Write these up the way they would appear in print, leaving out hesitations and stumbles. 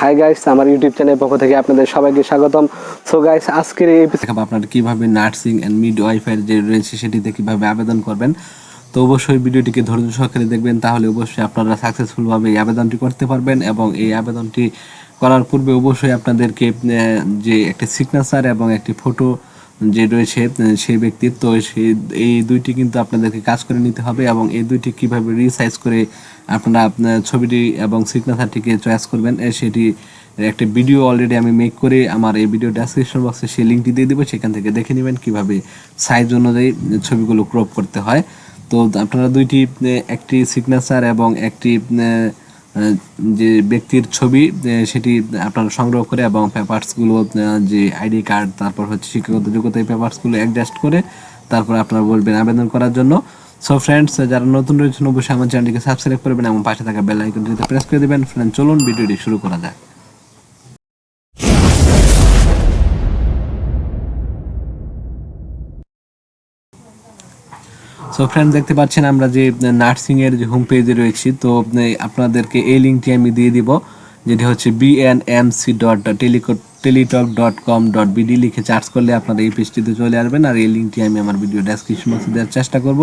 Hi guys, আমার YouTube চ্যানেলের পক্ষ থেকে আপনাদের সবাইকে স্বাগতম। সো গাইস, আজকের এই দেখাবো আপনারা কিভাবে নার্সিং এন্ড মিডওয়াইফারি যে রয়েছে সেটিতে কিভাবে আবেদন করবেন। তো অবশ্যই ভিডিওটিকে ধৈর্য সহকারে দেখবেন, তাহলে অবশ্যই আপনারা সাকসেসফুলভাবে এই আবেদনটি করতে পারবেন। এবং এই আবেদনটি করার পূর্বে অবশ্যই আপনাদেরকে যে একটি সিগনেচার এবং একটি ফটো যে রয়েছে সেই ব্যক্তির, তো সেই এই দুইটি কিন্তু আপনাদেরকে কাজ করে নিতে হবে। এবং এই দুইটি কিভাবে রিসাইজ করে আপনারা আপনার ছবিটি এবং সিগনেচারটিকে চয়েস করবেন সেটি একটা ভিডিও অলরেডি আমি মেক করে আমার এই ভিডিও ডেসক্রিপশন বক্সে সেই লিঙ্কটি দিয়ে দেবো, সেখান থেকে দেখে নেবেন কিভাবে সাইজ অনুযায়ী ছবিগুলো ক্রপ করতে হয়। তো আপনারা দুইটি একটি সিগনেচার এবং একটি যে ব্যক্তির ছবি সেটি আপনারা সংগ্রহ করে এবং পেপারসগুলো যে আইডি কার্ড, তারপর হচ্ছে শিক্ষাগত যোগ্যতা, এই পেপারসগুলো অ্যাডজাস্ট করে তারপর আপনারা বলবেন আবেদন করার জন্য। সো ফ্রেন্ডস, যারা নতুন রয়েছেন অবশ্যই আমার চ্যানেলটিকে সাবস্ক্রাইব করবেন এবং পাশে থাকা বেল আইকনটিতে প্রেস করে দেবেন। ফ্রেন্ড, চলুন ভিডিওটি শুরু করা যাক। সো ফ্রেন্ড, দেখতে পাচ্ছেন আমরা যে নার্সিং এর যে হোম পেজে রয়েছি। তো আপনাদেরকে এই লিঙ্কটি আমি দিয়ে দিব, যেটি হচ্ছে bnmc.teletalk.com.bd লিখে সার্চ করলে আপনারা এই পেজটিতে চলে আসবেন। আর এই লিঙ্কটি আমি আমার ভিডিও ডেসক্রিপশন বক্সে দেওয়ার চেষ্টা করব।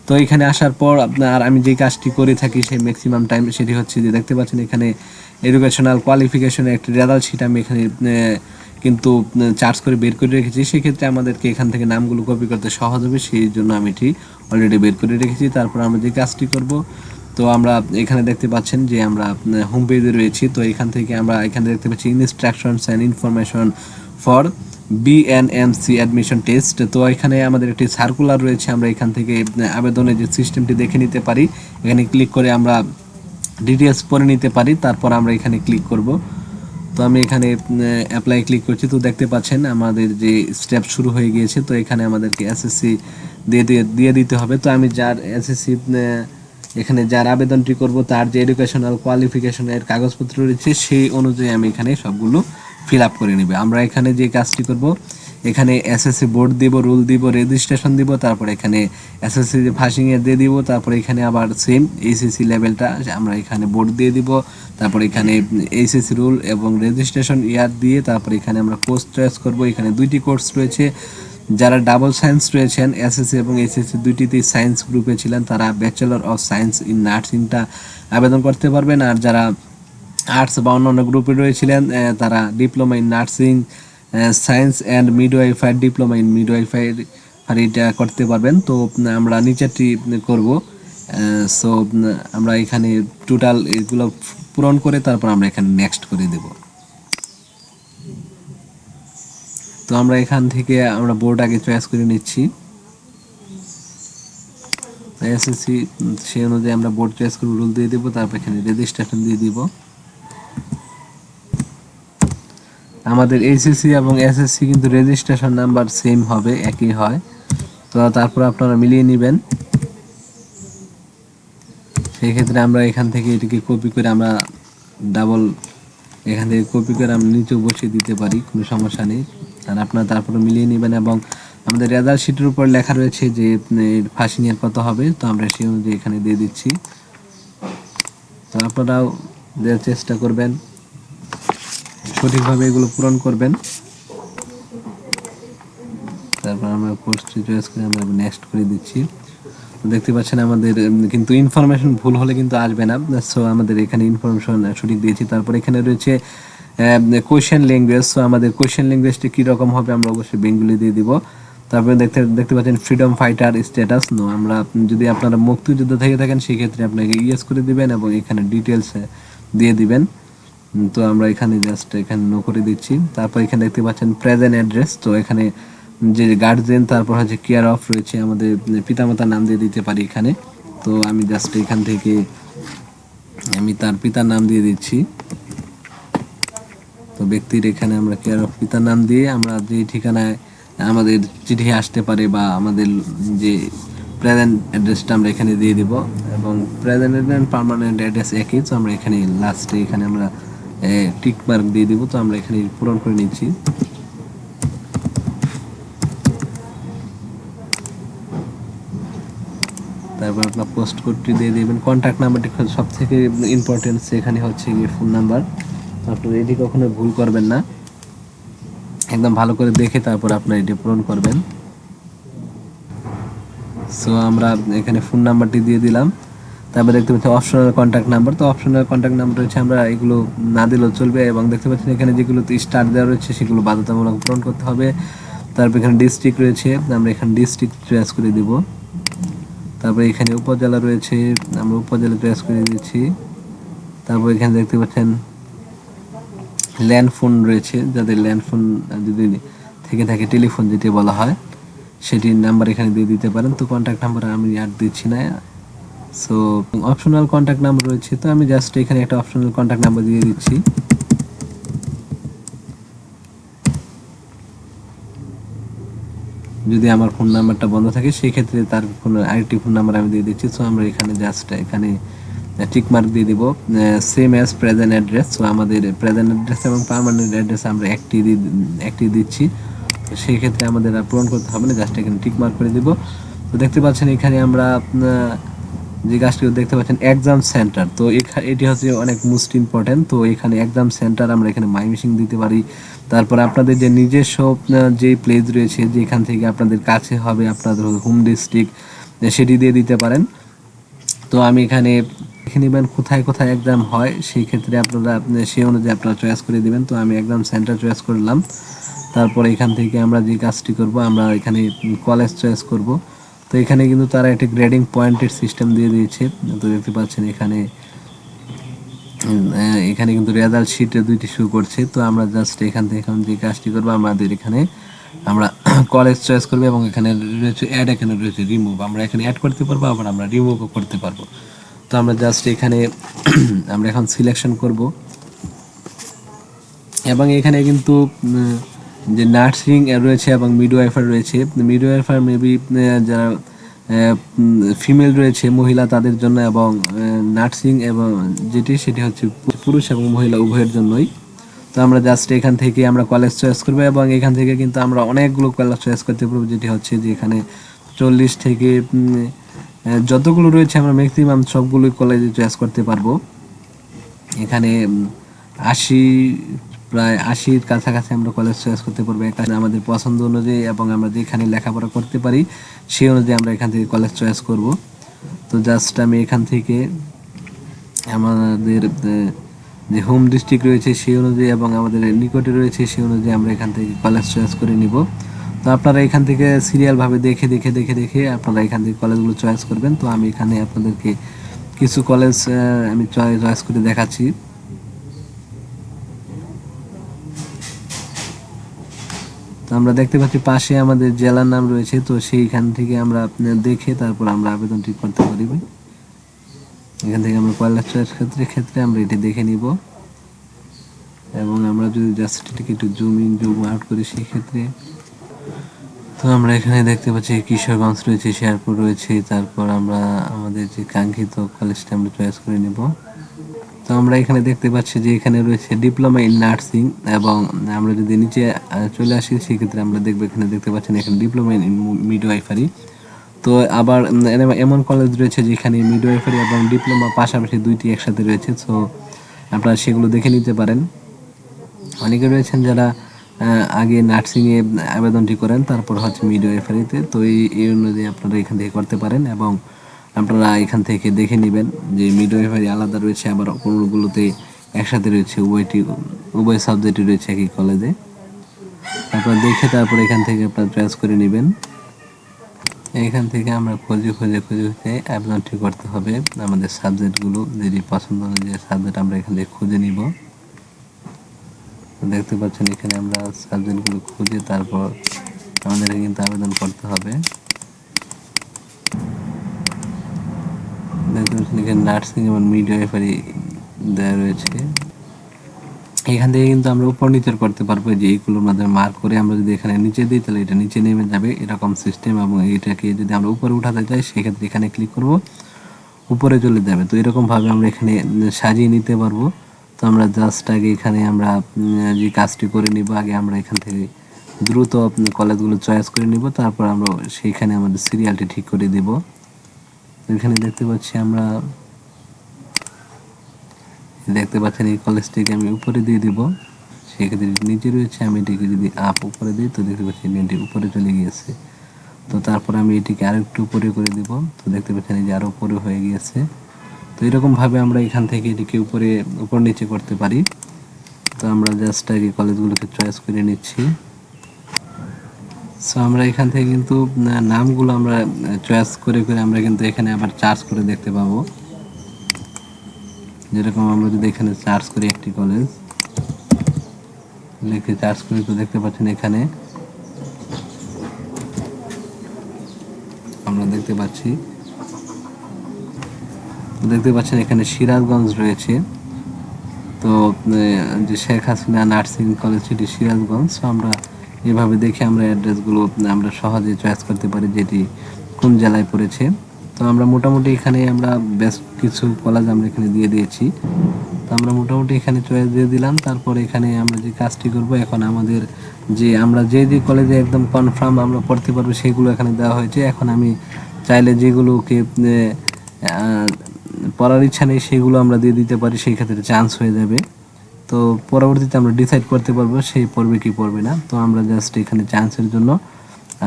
তো এখানে আসার পর আপনার আমি যে কাজটি করে থাকি সেই ম্যাক্সিমাম টাইম সেটি হচ্ছে যে দেখতে পাচ্ছেন এখানে এডুকেশনাল কোয়ালিফিকেশনের একটি রেজাল্ট শিট আমি এখানে কিন্তু চার্জ করে বের করে রেখেছি। সেক্ষেত্রে আমাদেরকে এখান থেকে নামগুলো কপি করতে সহজ হবে, সেই জন্য আমি এটি অলরেডি বের করে রেখেছি। তারপর আমরা যে কাজটি করব, তো আমরা এখানে দেখতে পাচ্ছেন যে আমরা হোম পেজে রয়েছি। তো এখান থেকে আমরা এখানে দেখতে পাচ্ছি instructions and information for BNMC admission test. তো এখানে আমাদের একটি সার্কুলার রয়েছে, আমরা এখান থেকে আবেদনের যে সিস্টেমটি দেখে নিতে পারি। এখানে ক্লিক করে আমরা ডিটেলস পড়ে নিতে পারি, তারপর আমরা এখানে ক্লিক করব। তো আমি এখানে অ্যাপ্লাই ক্লিক করছি। তো দেখতে পাচ্ছেন আমাদের যে স্টেপ শুরু হয়ে গিয়েছে। তো এখানে আমাদেরকে এসএসসি দিয়ে দিতে হবে। তো আমি যার এসএসসি এখানে যার আবেদনটি করব তার যে এডুকেশনাল কোয়ালিফিকেশনের কাগজপত্র রয়েছে সেই অনুযায়ী আমি এখানে সবগুলো ফিল আপ করে নেবে। আমরা এখানে যে কাজটি করব, এখানে এসএসসি বোর্ড দিব, রুল দিব, রেজিস্ট্রেশন দিব, তারপর এখানে এসএসসি যে ফাঁসিংয়ে দিয়ে দিব, তারপর এখানে আবার সেম এইচএসসি লেভেলটা আমরা এখানে বোর্ড দিয়ে দিব, তারপর এখানে এইচএসসি রুল এবং রেজিস্ট্রেশন ইয়ার দিয়ে তারপর এখানে আমরা কোর্স চয়েস করব। এখানে দুইটি কোর্স রয়েছে। যারা ডাবল সায়েন্স রয়েছেন এসএসসি এবং এইচএসসি দুইটিতেই সায়েন্স গ্রুপে ছিলেন, তারা ব্যাচেলর অফ সায়েন্স ইন নার্সিংটা আবেদন করতে পারবেন। আর যারা আর্টস বা অন্যান্য গ্রুপে রয়েছিলেন তারা diploma in nursing science and midwifery, diploma in মিডওয়াইফারিটা করতে পারবেন। তো আমরা নিচেরটি করব। সো আমরা এখানে টোটাল এগুলো পূরণ করে তারপর আমরা এখানে নেক্সট করে দেব। তো আমরা এখান থেকে আমরা বোর্ড আগে চয়েস করে নিচ্ছি, এসএসসি সেই অনুযায়ী আমরা বোর্ড চয়েস করে রুল দিয়ে দেবো, তারপর এখানে রেজিস্ট্রেশন দিয়ে দিব। আমাদের এইচএসসি এবং এসএসসি কিন্তু রেজিস্ট্রেশন নাম্বার সেম হবে, একই হয়। তো তারপর আপনারা মিলিয়ে নেবেন। সেই ক্ষেত্রে আমরা এখান থেকে এটিকে কপি করে আমরা ডাবল এখান থেকে কপি করে আমরা নিচেও বসিয়ে দিতে পারি, কোনো সমস্যা নেই। আর আপনারা তারপরে মিলিয়ে নেবেন। এবং আমাদের রেজাল্ট শিটের উপর লেখা রয়েছে যে ফার্স্ট ইয়ার কত হবে, তো আমরা সেই অনুযায়ী এখানে দিয়ে দিচ্ছি। তো আপনারাও দেওয়ার চেষ্টা করবেন, সঠিকভাবে এগুলো পূরণ করবেন। তারপর আমরা কোর্সটি চয়েস করে আমরা নেক্সট করে দিচ্ছি। দেখতে পাচ্ছেন আমাদের কিন্তু ইনফরমেশন ভুল হলে কিন্তু আসবে না। সো আমাদের এখানে ইনফরমেশন সঠিক দিয়েছি। তারপর এখানে রয়েছে কোয়েশ্চেন ল্যাঙ্গুয়েজ। সো আমাদের কোয়েশ্চেন ল্যাঙ্গুয়েজটি কীরকম হবে, আমরা অবশ্যই বেঙ্গলি দিয়ে দিব। তারপরে দেখতে পাচ্ছেন ফ্রিডম ফাইটার স্ট্যাটাস নো, আমরা যদি আপনারা মুক্তিযুদ্ধ থেকে থাকেন সেক্ষেত্রে আপনাকে ইয়েস করে দিবেন এবং এখানে ডিটেলস দিয়ে দিবেন। তো আমরা এখানে জাস্ট এখানে নো করে দিচ্ছি। তারপর এখানে দেখতে পাচ্ছেন প্রেজেন্ট অ্যাড্রেস। তো এখানে যে গার্জেন, তারপর হচ্ছে কেয়ার অফ রয়েছে, আমাদের পিতামাতার নাম দিয়ে দিতে পারি এখানে। তো আমি জাস্ট এখান থেকে আমি তার পিতার নাম দিয়ে দিচ্ছি। তো ব্যক্তির এখানে আমরা কেয়ার অফ পিতার নাম দিয়ে আমরা যে ঠিকানায় আমাদের চিঠি আসতে পারে বা আমাদের যে প্রেজেন্ট অ্যাড্রেসটা আমরা এখানে দিয়ে দিব। এবং প্রেজেন্ট অ্যান্ড পার্মানেন্ট অ্যাড্রেস একই, তো আমরা এখানে লাস্টে এখানে আমরা টিক মার্ক দিয়ে দিব। তো আমরা এখানে পূরণ করে নিচ্ছি। তারপর আপনার পোস্ট কোডটি দিয়ে দেবেন। কন্ট্যাক্ট নাম্বারটি সব থেকে ইম্পর্টেন্ট, সেখানে হচ্ছে গিয়ে ফোন নাম্বার। তো আপনারা এটি কখনো ভুল করবেন না, একদম ভালো করে দেখে তারপর আপনারা এটি পূরণ করবেন। সো আমরা এখানে ফোন নাম্বারটি দিয়ে দিলাম। তারপর দেখতে পাচ্ছি অপশনাল কন্ট্যাক্ট নাম্বার। তো অপশনাল কন্ট্যাক্ট নাম্বার হচ্ছে আমরা এগুলো না দিলেও চলবে, এবং দেখতে পাচ্ছেন এখানে যেগুলোতে স্টার দেওয়া রয়েছে সেগুলো বাধ্যতামূলক পূরণ করতে হবে। তারপর এখানে ডিস্ট্রিক্ট রয়েছে, আমরা এখানে ডিস্ট্রিক্ট চয়েস করে দিব। তারপর এখানে উপজেলা রয়েছে, আমরা উপজেলা চয়েস করে দিচ্ছি। তারপর এখানে দেখতে পাচ্ছেন ল্যান্ড ফোন রয়েছে, যাদের ল্যান্ড ফোন যদি থেকে থাকে, টেলিফোন যেটি বলা হয়, সেটির নাম্বার এখানে দিয়ে দিতে পারেন। তো কন্ট্যাক্ট নাম্বার আমি আর দিচ্ছি না। সো অপশনাল কন্ট্যাক্ট নাম্বার রয়েছে, তো আমি জাস্ট এখানে একটা অপশনাল কন্ট্যাক্ট নাম্বার দিয়ে দিচ্ছি। যদি আমার ফোন নাম্বারটা বন্ধ থাকে সেই ক্ষেত্রে তার ফোন আরেকটি ফোন নাম্বার আমি দিয়ে দিচ্ছি। সো আমরা এখানে জাস্ট এখানে টিক মার্ক দিয়ে দিব, same as present address. So আমাদের প্রেজেন্ট অ্যাড্রেস এবং পার্মানেন্ট অ্যাড্রেস আমরা একটি দিচ্ছি। তো সেই ক্ষেত্রে আমাদের আর পূরণ করতে হবে না, জাস্ট এখানে টিক মার্ক করে দিব। তো দেখতে পাচ্ছেন এখানে আমরা যে কাজটি দেখতে পাচ্ছেন এক্সাম সেন্টার, তো এটি হচ্ছে অনেক মোস্ট ইম্পর্টেন্ট। তো এখানে এক্সাম সেন্টার আমরা এখানে মাইমিসিং দিতে পারি। তারপর আপনাদের যে নিজস্ব যে প্লেস রয়েছে, যেখান থেকে আপনাদের কাছে হবে আপনাদের হোম ডিস্ট্রিক্ট, সেটি দিয়ে দিতে পারেন। তো আমি এখানে লিখে নেবেন কোথায় কোথায় এক্সাম হয়, সেই ক্ষেত্রে আপনারা সেই অনুযায়ী আপনারা চয়েস করে দিবেন। তো আমি এক্সাম সেন্টার চয়েস করলাম। তারপর এখান থেকে আমরা যে কাজটি করব, আমরা এখানে কলেজ চয়েস করব। তো এখানে কিন্তু তারা একটি গ্রেডিং পয়েন্টের সিস্টেম দিয়ে দিয়েছে। তো দেখতে পাচ্ছেন এখানে এখানে কিন্তু রেজাল্ট শিটে দুইটি শো করছে। তো আমরা জাস্ট এখান থেকে এখন যে কাজটি করবো, আমাদের এখানে আমরা কলেজ চয়েস করবো, এবং এখানে রয়েছে অ্যাড, এখানে রয়েছে রিমুভ। আমরা এখানে অ্যাড করতে পারবো, আবার আমরা রিমুভও করতে পারবো। তো আমরা জাস্ট এখানে আমরা এখন সিলেকশন করব, এবং এখানে কিন্তু যে নার্সিং রয়েছে এবং মিডওয়াইফার রয়েছে। মিডওয়াইফার মেবি যারা ফিমেল রয়েছে, মহিলা, তাদের জন্য, এবং নার্সিং এবং যেটি সেটি হচ্ছে পুরুষ এবং মহিলা উভয়ের জন্যই। তো আমরা জাস্ট এখান থেকে আমরা কলেজ চয়েস করবো, এবং এখান থেকে কিন্তু আমরা অনেকগুলো কলেজ চয়েস করতে পারবো, যেটি হচ্ছে যে এখানে 40 থেকে যতগুলো রয়েছে আমরা ম্যাক্সিমাম সবগুলোই কলেজে চয়েস করতে পারবো। এখানে 80, প্রায় 80-র কাছাকাছি আমরা কলেজ চয়েস করতে পারবো এখানে আমাদের পছন্দ অনুযায়ী, এবং আমরা যেখানে লেখাপড়া করতে পারি সেই অনুযায়ী আমরা এখান থেকে কলেজ চয়েস করব। তো জাস্ট আমি এখান থেকে আমাদের যে হোম ডিস্ট্রিক্ট রয়েছে সেই অনুযায়ী, এবং আমাদের নিকটে রয়েছে সেই অনুযায়ী আমরা এখান থেকে কলেজ চয়েস করে নিব। তো আপনারা এখান থেকে সিরিয়ালভাবে দেখে দেখে দেখে দেখে আপনারা এখান থেকে কলেজগুলো চয়েস করবেন। তো আমি এখানে আপনাদেরকে কিছু কলেজ আমি চয়েস করে দেখাচ্ছি। তো আমরা দেখতে পাচ্ছি পাশে আমাদের জেলার নাম রয়েছে, তো সেইখান থেকে আমরা দেখে তারপর আমরা আবেদনটি করতে পারি। এখান থেকে আমরা কলেজ চয়েস ক্ষেত্রে আমরা এটি দেখে নিব, এবং আমরা যদি জাস্ট এটাকে একটু জুম ইন জুম আউট করি সেই ক্ষেত্রে, তো আমরা এখানে দেখতে পাচ্ছি কিশোরগঞ্জ রয়েছে, শেরপুর রয়েছে। তারপর আমরা আমাদের যে কাঙ্ক্ষিত কলেজটা আমরা চয়েস করে নিব। তো আমরা এখানে দেখতে পাচ্ছি যে এখানে রয়েছে ডিপ্লোমা ইন নার্সিং, এবং আমরা যদি নিচে চলে আসি সেক্ষেত্রে আমরা দেখবো এখানে দেখতে পাচ্ছেন এখানে ডিপ্লোমা ইন মিডওয়াইফারি। তো আবার এমন কলেজ রয়েছে যেখানে মিডওয়াইফারি এবং ডিপ্লোমা পাশাপাশি দুইটি একসাথে রয়েছে। সো আপনারা সেগুলো দেখে নিতে পারেন। অনেকে রয়েছেন যারা আগে নার্সিংয়ে আবেদনটি করেন, তারপর হচ্ছে মিডওয়াইফারিতে। তো এই অনুযায়ী আপনারা এখান থেকে করতে পারেন, এবং আপনারা এখান থেকে দেখে নেবেন যে মিডওয়াইফারি আলাদা রয়েছে, আবার কোনোগুলোতে একসাথে রয়েছে, উভয় সাবজেক্টই রয়েছে একই কলেজে। আপনারা দেখে তারপর এখান থেকে আপনারা চয়েস করে নেবেন। এখান থেকে আমরা খুঁজে খুঁজে খুঁজে খুঁজে আবেদনটি করতে হবে। আমাদের সাবজেক্টগুলো যেটি পছন্দ অনুযায়ী সাবজেক্ট আমরা এখান থেকে খুঁজে নিব। দেখতে পাচ্ছেন এখানে আমরা সাবজেক্টগুলো খুঁজে তারপর আমাদের কিন্তু আবেদন করতে হবে। দেখতে পাচ্ছেন এখানে নার্সিং এবং মিডওয়াইফারি দেওয়া রয়েছে। এখান থেকে কিন্তু আমরা উপর নিচের করতে পারবো, যে এইগুলোর মাধ্যমে মার্ক করে আমরা যদি এখানে নিচে দিই তাহলে এটা নিচে নেমে যাবে, এরকম সিস্টেম। এবং এটাকে যদি আমরা উপরে উঠাতে চাই সেক্ষেত্রে এখানে ক্লিক করব, উপরে চলে যাবে। তো এরকমভাবে আমরা এখানে সাজিয়ে নিতে পারবো। তো আমরা জাস্ট আগে এখানে আমরা যে কাজটি করে নিব, আগে আমরা এখান থেকে দ্রুত কলেজগুলো চয়েস করে নিব, তারপর আমরা সেইখানে আমাদের সিরিয়ালটি ঠিক করে দেব। এখানে দেখতে পাচ্ছি আমরা দেখতে পাচ্ছেন এই কলেজটিকে আমি উপরে দিয়ে দিব, সেক্ষেত্রে নিচে রয়েছে, আমি এটিকে যদি আপ উপরে দিই তো দেখতে পাচ্ছি এটি উপরে চলে গিয়েছে। তো তারপর আমি এটিকে আরেকটু উপরে করে দিব, তো দেখতে পাচ্ছেন এই যে আরও উপরে হয়ে গিয়েছে। তো এরকমভাবে আমরা এখান থেকে এটিকে উপর নিচে করতে পারি। তো আমরা জাস্ট আগে কলেজগুলোকে চয়েস করে নিচ্ছি। সো আমরা এখান থেকে কিন্তু নামগুলো আমরা চয়েস করে আমরা কিন্তু এখানে আবার চার্জ করে দেখতে পাবো। যেরকম আমরা যদি এখানে চার্জ করি একটি কলেজ লিখে চার্জ করি, তো দেখতে পাচ্ছেন এখানে আমরা দেখতে পাচ্ছেন এখানে সিরাজগঞ্জ রয়েছে। তো যে শেখ হাসিনা নার্সিং কলেজ সেটি সিরাজগঞ্জ। সো আমরা এভাবে দেখে আমরা অ্যাড্রেসগুলো আমরা সহজে চয়েস করতে পারি যেটি কোন জেলায় পড়েছে। তো আমরা মোটামুটি এখানে আমরা বেশ কিছু কলেজ আমরা এখানে দিয়ে দিয়েছি। তো আমরা মোটামুটি এখানে চয়েস দিয়ে দিলাম। তারপর এখানে আমরা যে কাজটি করব, এখন আমাদের যে আমরা যে কলেজে একদম কনফার্ম আমরা পড়তে পারবো সেগুলো এখানে দেওয়া হয়েছে। এখন আমি চাইলে যেগুলোকে পড়ার ইচ্ছা নেই সেগুলো আমরা দিয়ে দিতে পারি, সেই ক্ষেত্রে চান্স হয়ে যাবে। তো পরবর্তীতে আমরা ডিসাইড করতে পারবো সেই পড়বে কি পড়বে না। তো আমরা জাস্ট এখানে চান্সের জন্য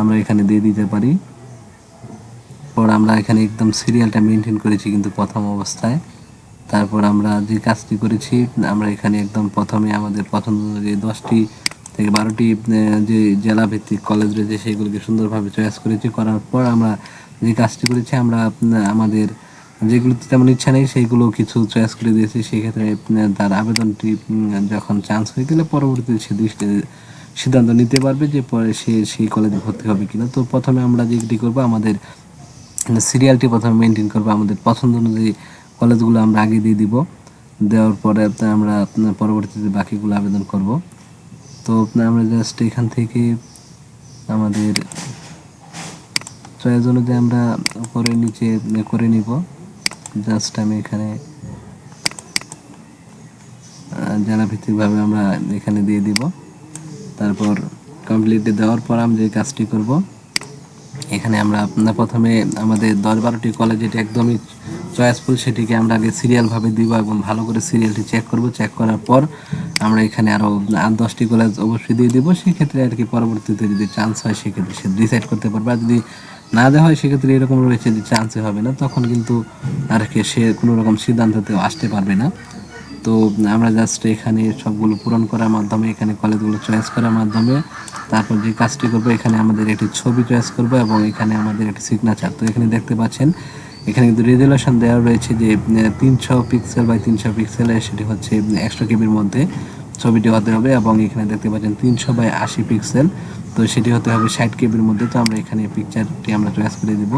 আমরা এখানে দিয়ে দিতে পারি। পর আমরা এখানে একদম সিরিয়ালটা মেনটেন করেছি কিন্তু প্রথম অবস্থায়। তারপর আমরা যে কাজটি করেছি, আমরা এখানে একদম প্রথমে আমাদের পছন্দ অনুযায়ী 10টি থেকে 12টি যে জেলাভিত্তিক কলেজ রয়েছে সেগুলোকে সুন্দরভাবে চয়েস করেছি। করার পর আমরা যে কাজটি করেছি, আমরা আমাদের যেগুলোতে তেমন ইচ্ছা নেই সেইগুলো কিছু চয়েস করে দিয়েছি। সেক্ষেত্রে তার আবেদনটি যখন চান্স হয়ে গেলে পরবর্তীতে সে সিদ্ধান্ত নিতে পারবে যে পরে সে সেই কলেজে ভর্তি হবে কিনা। তো প্রথমে আমরা যেটি করবো, আমাদের সিরিয়ালটি প্রথমে মেনটেন করবো, আমাদের পছন্দ অনুযায়ী কলেজগুলো আমরা আগে দিয়ে দিব। দেওয়ার পরে আমরা পরবর্তীতে বাকিগুলো আবেদন করব। তো আমরা জাস্ট এখান থেকে আমাদের চয়েস অনুযায়ী আমরা উপরে নিচে করে নিব। জাস্ট আমি এখানে জেলাভিত্তিকভাবে আমরা এখানে দিয়ে দিব। তারপর কমপ্লিটলি দেওয়ার পর আমি যে কাজটি করব, এখানে আমরা প্রথমে আমাদের 10-12টি কলেজ যেটি একদমই চয়েসফুল সেটিকে আমরা আগে সিরিয়ালভাবে দিব এবং ভালো করে সিরিয়ালটি চেক করব। চেক করার পর আমরা এখানে আরও 8-10টি কলেজ অবশ্যই দিয়ে দিব। সেক্ষেত্রে আর কি পরবর্তীতে যদি চান্স হয় সেক্ষেত্রে সে ডিসাইড করতে পারবে। আর যদি না দেওয়া হয় সেক্ষেত্রে এরকম রয়েছে যে চান্সই হবে না, তখন কিন্তু আর কি সে কোনো রকম সিদ্ধান্ততেও আসতে পারবে না। তো আমরা জাস্ট এখানে সবগুলো পূরণ করার মাধ্যমে, এখানে কলেজগুলো চয়েস করার মাধ্যমে তারপর যে কাজটি করবো, এখানে আমাদের একটি ছবি চয়েস করবো এবং এখানে আমাদের একটি সিগনেচার। তো এখানে দেখতে পাচ্ছেন এখানে কিন্তু রেজুলেশন দেওয়া রয়েছে যে 300 পিক্সেল বাই 300 পিক্সেলের, সেটি হচ্ছে 100 কেবির মধ্যে ছবিটি হতে হবে। এবং এখানে দেখতে পাচ্ছেন 300 বাই 80 পিক্সেল, তো সেটি হতে হবে 60 কেবির মধ্যে। তো আমরা এখানে পিকচারটি আমরা চয়েস করে দিব।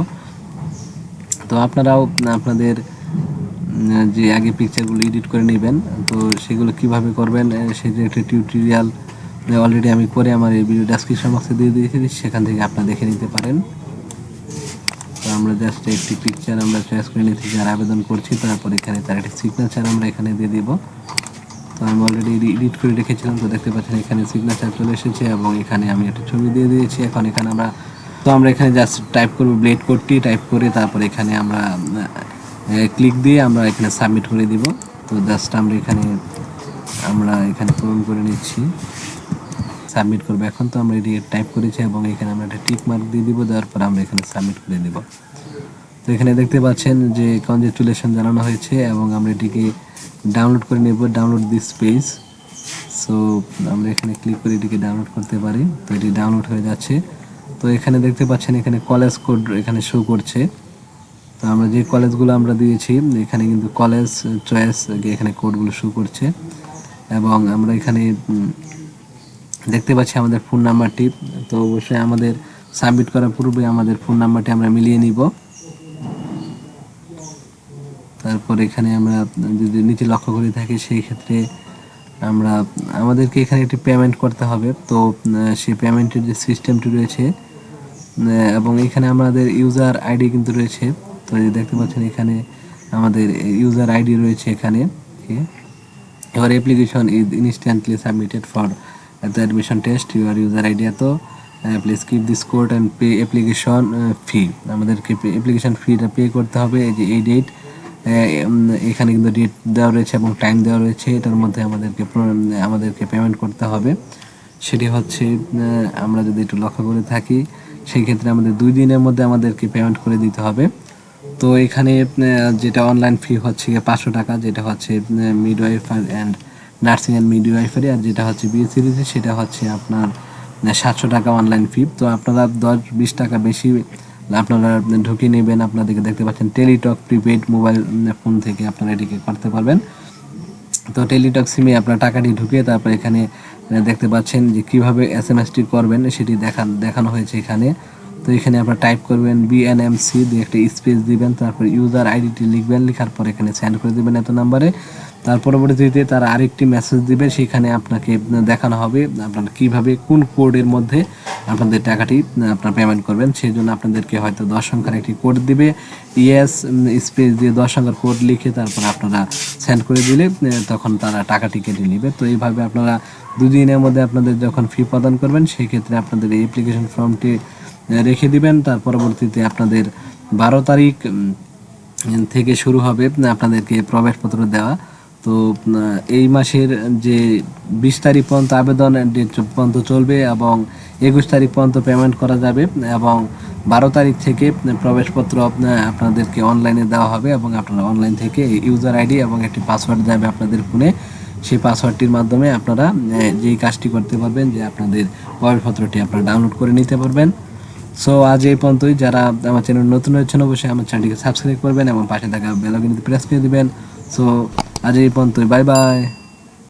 তো আপনারাও আপনাদের যে আগে পিকচারগুলো এডিট করে নেবেন, তো সেগুলো কিভাবে করবেন সেই যে একটা টিউটোরিয়াল অলরেডি আমি করে আমার এই ভিডিও ডেসক্রিপশন বক্সে দিয়ে দিয়েছি, সেখান থেকে আপনারা দেখে নিতে পারেন। তো আমরা জাস্ট একটি পিকচার আমরা চয়েস করে নিচ্ছি যার আবেদন করছি, তারপর এখানে তার একটি সিগনেচার আমরা এখানে দিয়ে দিব। তো আমি অলরেডি এডিট করে রেখেছিলাম, তো দেখতে পাচ্ছেন এখানে সিগনেচার চলে এসেছে এবং এখানে আমি একটা ছবি দিয়ে দিয়েছি। এখন এখানে আমরা এখানে জাস্ট টাইপ করব ব্লেড কোডটি, টাইপ করে তারপর এখানে আমরা ক্লিক দিয়ে আমরা এখানে সাবমিট করে দিব। তো জাস্ট আমরা এখানে পূরণ করে নিচ্ছি, সাবমিট করবো। এখন তো আমরা এটি টাইপ করেছি এবং এখানে আমরা একটা টিক মার্ক দিয়ে দিব, দেওয়ার পর আমরা এখানে সাবমিট করে দেব। তো এখানে দেখতে পাচ্ছেন যে কনগ্রাচুলেশন জানানো হয়েছে এবং আমরা এটিকে ডাউনলোড করে নেব, ডাউনলোড দিস পেজ। সো আমরা এখানে ক্লিক করে এটিকে ডাউনলোড করতে পারি। তো এটি ডাউনলোড হয়ে যাচ্ছে। তো এখানে দেখতে পাচ্ছেন এখানে কলেজ কোড এখানে শো করছে। তো আমরা যে কলেজগুলো আমরা দিয়েছি এখানে কিন্তু কলেজ চয়েস এখানে কোডগুলো শো করছে। এবং আমরা এখানে দেখতে পাচ্ছি আমাদের ফোন নাম্বারটি। তো অবশ্যই আমাদের সাবমিট করার পূর্বে আমাদের ফোন নাম্বারটি আমরা মিলিয়ে নিব। তারপর এখানে আমরা যদি নিচে লক্ষ্য করে থাকি সেই ক্ষেত্রে আমাদেরকে এখানে একটি পেমেন্ট করতে হবে। তো সেই পেমেন্টের যে সিস্টেমটি রয়েছে এবং এখানে আমাদের ইউজার আইডি কিন্তু রয়েছে। তো দেখতে পাচ্ছেন এখানে আমাদের ইউজার আইডি রয়েছে এখানে। Your application is instantly submitted for the admission test. Your user ID এত, please keep this code and pay application fee. আমাদেরকে অ্যাপ্লিকেশন ফিটা পে করতে হবে এই যে এই ডেট এখানে কিন্তু ডেট দেওয়া রয়েছে এবং টাইম দেওয়া রয়েছে, এটার মধ্যে আমাদেরকে পেমেন্ট করতে হবে। সেটি হচ্ছে আমরা যদি একটু লক্ষ্য করে থাকি সেই ক্ষেত্রে আমাদের 2 দিনের মধ্যে আমাদেরকে পেমেন্ট করে দিতে হবে। তো এখানে যেটা অনলাইন ফি হচ্ছে 500 টাকা, যেটা হচ্ছে মিডওয়াইফার অ্যান্ড নার্সিং অ্যান্ড মিডওয়াইফারি, আর যেটা হচ্ছে বিএসসি সেটা হচ্ছে আপনার 700 টাকা অনলাইন ফি। তো আপনারা 10-20 টাকা বেশি আপনারা ঢুকিয়ে নেবেন। আপনাদেরকে দেখতে পাচ্ছেন টেলিটক প্রিপেড মোবাইল ফোন থেকে আপনারা এটিকে করতে পারবেন। তো টেলিটক সিমে আপনার টাকাটি ঢুকিয়ে তারপর এখানে দেখতে পাচ্ছেন যে কীভাবে এসএমএসটি করবেন সেটি দেখানো হয়েছে এখানে। তো এখানে আপনার টাইপ করবেন বিএনএমসি দিয়ে একটা স্পেস দিবেন, তারপর ইউজার আইডিটি লিখবেন, লেখার পর এখানে সেন্ড করে দেবেন এত নাম্বারে। তার পরবর্তীতে তারা আরেকটি মেসেজ দিবে, সেখানে আপনাকে দেখানো হবে আপনার কীভাবে কোন কোডের মধ্যে আপনাদের টাকাটি আপনার পেমেন্ট করবেন। সেই জন্য আপনাদেরকে হয়তো 10 সংখ্যার একটি কোড দিবে, ইয়েস স্পেস দিয়ে 10 সংখ্যার কোড লিখে তারপর আপনারা সেন্ড করে দিলে তখন তারা টাকাটি কেটে নেবে। তো এইভাবে আপনারা 2 দিনের মধ্যে আপনাদের যখন ফি প্রদান করবেন সেই ক্ষেত্রে আপনাদের এই অ্যাপ্লিকেশন ফর্মটি রেখে দিবেন। তার পরবর্তীতে আপনাদের 12 তারিখ থেকে শুরু হবে আপনাদেরকে প্রবেশপত্র দেওয়া। তো এই মাসের যে 20 তারিখ পর্যন্ত আবেদন ডেট পর্যন্ত চলবে এবং 21 তারিখ পর্যন্ত পেমেন্ট করা যাবে এবং 12 তারিখ থেকে প্রবেশপত্র আপনাদেরকে অনলাইনে দেওয়া হবে এবং আপনারা অনলাইন থেকে ইউজার আইডি এবং একটি পাসওয়ার্ড যাবে আপনাদের ফোনে। সেই পাসওয়ার্ডটির মাধ্যমে আপনারা যেই কাজটি করতে পারবেন যে আপনাদের প্রবেশপত্রটি আপনারা ডাউনলোড করে নিতে পারবেন। সো আজ এই পর্যন্তই। যারা আমার চ্যানেল নতুন হয়েছেন অবশ্যই আমার চ্যানেলটিকে সাবস্ক্রাইব করবেন এবং পাশে থাকা বেল আইকনটি প্রেস করে দিবেন। সো আজ এই পর্যন্তই, বাই বাই।